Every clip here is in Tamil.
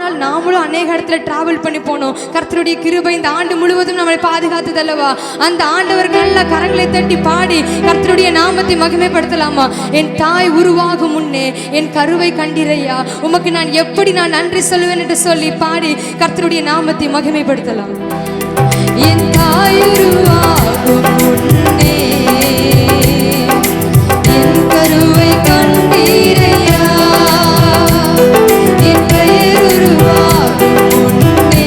வாழ்நாள் நாமளும் அநேக இடத்துல டிராவல் பண்ணி போனோம். கர்த்தருடைய கிருபை இந்த ஆண்டு முழுவதும் நம்மளை பாதுகாத்தது அல்லவா? அந்த ஆண்டவர்கள் நல்ல கரங்களை தட்டி பாடி கர்த்தருடைய நாமத்தை மகிமைப்படுத்தலாமா? என் தாய் உருவாகும் முன்னே என் கருவை கண்டிரையா, உமக்கு நான் எப்படி நான் நன்றி சொல்லுவேன் என்று சொல்லி பாடி கர்த்தருடைய நாமத்தை மகிமைப்படுத்தலாம். என் தாய் உருவாகும் முன்னே என் கருவை கண்டீரையா, என் பெயர் உருவாகும் முன்னே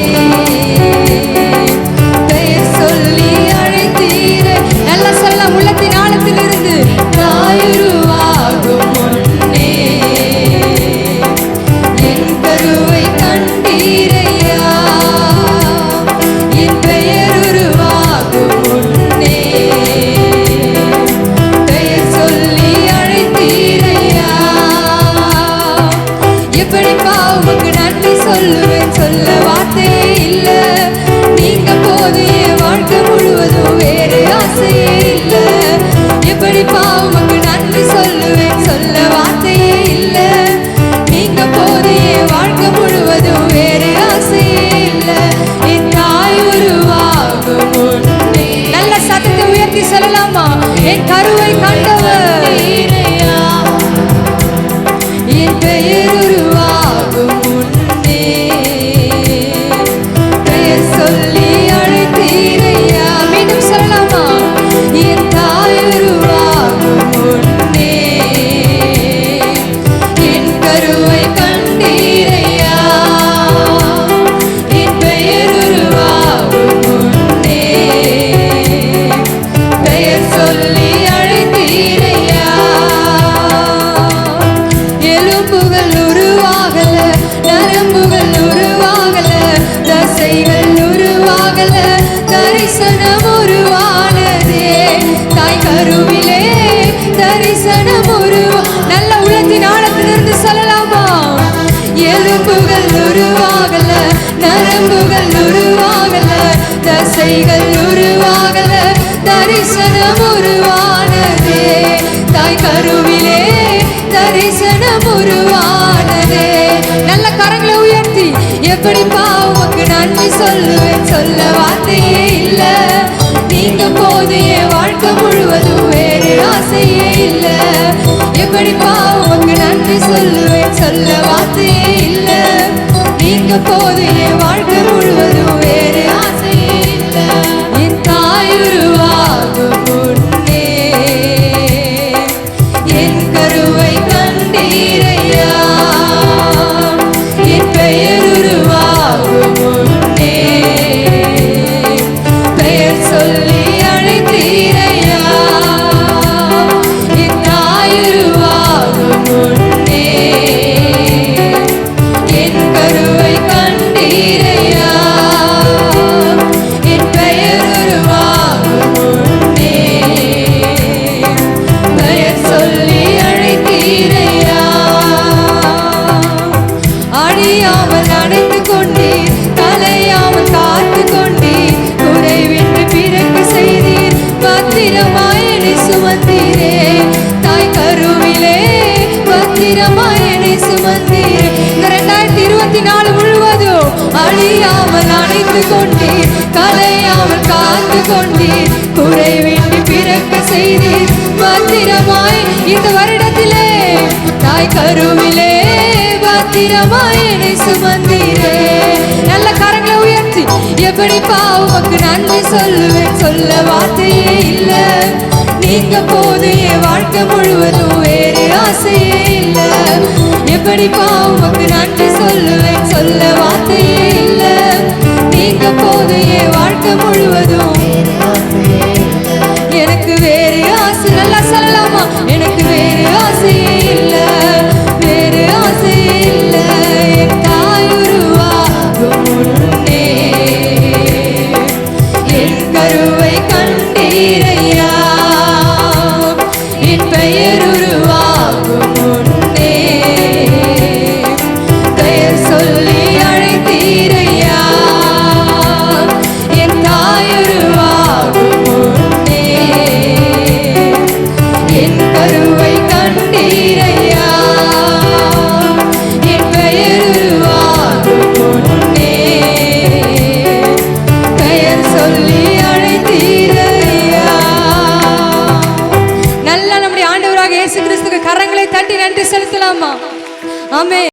பெயர் சொல்லி அழைத்தீரே. நல்லா சொல்லலாம் உள்ளத்தின் ஆழத்தில் இருந்து. தாய் உருவாகும் முன்னே என் கருவை கண்டீரையா, என் பெயர் உருவாகும் முன்னே பெயர் சொல்லி அழைத்தீரையா. எப்படிப்பா உமக்கு நன்றி சொல்லுவேன், சொல்ல வார்த்தையே இல்ல. நீங்க போது என் வாழ்க்கை முழுவதும் வேறு ஆசையே இல்ல. எப்படிப்பா உமக்கு நன்றி சொல்லுவேன், சொல்ல வார்த்தையே இல்ல. நீங்க போது என் வாழ்க்கை முழுவதும் வேறு ஆசையே இல்ல. என் தாய் உருவாகும் முன்னே. நல்ல சத்தத்தை உயர்த்தி சொல்லலாமா? என் கருவை கண்டவர், என் பெயர் உருவாகும் முன்னே பெயர் சொல்லி அழைத்தீரையா. மீண்டும் சொல்லலாமா? என் தாய் உருவாகும் முன்னே என் கருவை கண்டீரையா, என் பெயர் உருவாகும் முன்னே பெயர் சொல்லி அழைத்தீரையா. எலும்புகள் உருவாகல, நரம்புகள் உருவாகல, தசைகள் உருவாகல, தரிசனம் உருவானதே. தாய் கருவிலே தரிசனம் நல்ல உள்ளத்தின் ஆழத்திலிருந்து சொல்லலாமா? எலும்புகள் உருவாகல, நரம்புகள் உருவாகல, தசைகள் உருவாகல, தரிசனம் உருவானதே. தாய் கருவிலே தரிசனம் உருவானதே. நல்ல கரங்களை உயர்த்தி எப்படிப்பா உமக்கு நன்றி சொல்லுவேன், சொல்ல வார்த்தையே இல்ல. நீங்க போது என் வாழ்க்கை முழுவதும் வேறு ஆசையே இல்ல. எப்படிப்பா உமக்கு நன்றி சொல்லுவேன், சொல்ல வார்த்தையே இல்ல. நீங்க போது என் வாழ்க்கை முழுவதும் வேறு ஆசையே இல்ல. என் தாய் உருவாகும் முன்னே என் கருவை கண்டீரையா, என் பெயர் உருவாகும் முன்னே பெயர் சொல்லி அழைத்தீரையா. என் தாய் உருவாகும் முன்னே என் கருவை கண்டீரையா, என் பெயர் உருவாகும் முன்னே பெயர் சொல்லி அழைத்தீரையா. அழியாமல் அணைத்து கொண்டீர், கலையாமல் காத்து கொண்டீர், குறைவின்றி பிறக்க செய்தீர், பத்திரமாய் என்னை சுமந்தீரே. தாய் கருவிலே பத்திரமாய் என்னை சுமந்தீரே. இந்த 2024 முழுவதும் அழியாமல் அணைத்து கொண்டீர், கலையாமல் காத்து கொண்டீர், குறைவின்றி பிறக்க செய்தீர், பத்திரமாய் இந்த வருடத்திலே தாய் கருவிலே பத்திரமாய் என்னை சுமந்தீரே. நல்ல கரங்களை உயர்த்தி எப்படிப்பா உமக்கு நன்றி சொல்லுவேன், சொல்ல வார்த்தையே இல்ல. நீங்க போது என் வாழ்க்கை முழுவதும் வேறு ஆசையே இல்ல. எப்படிப்பா உமக்கு நன்றி சொல்லுவேன், சொல்ல வார்த்தையே இல்ல. நீங்க போது என் வாழ்க்கை முழுவதும் வேறு ஆசையே இல்ல. எனக்கு வேறு ஆசை, நல்லா சொல்லலாமா? எனக்கு வேறு ஆசையே இல்ல, வேறு ஆசையே இல்ல. என் தாய் உருவாகும் முன்னே என் கருவை கண்டீரையா, என் பெயர் உருவாகும் முன்னே பெயர் கரங்களை தட்டி நன்றி செலுத்தலாமா? ஆமென்.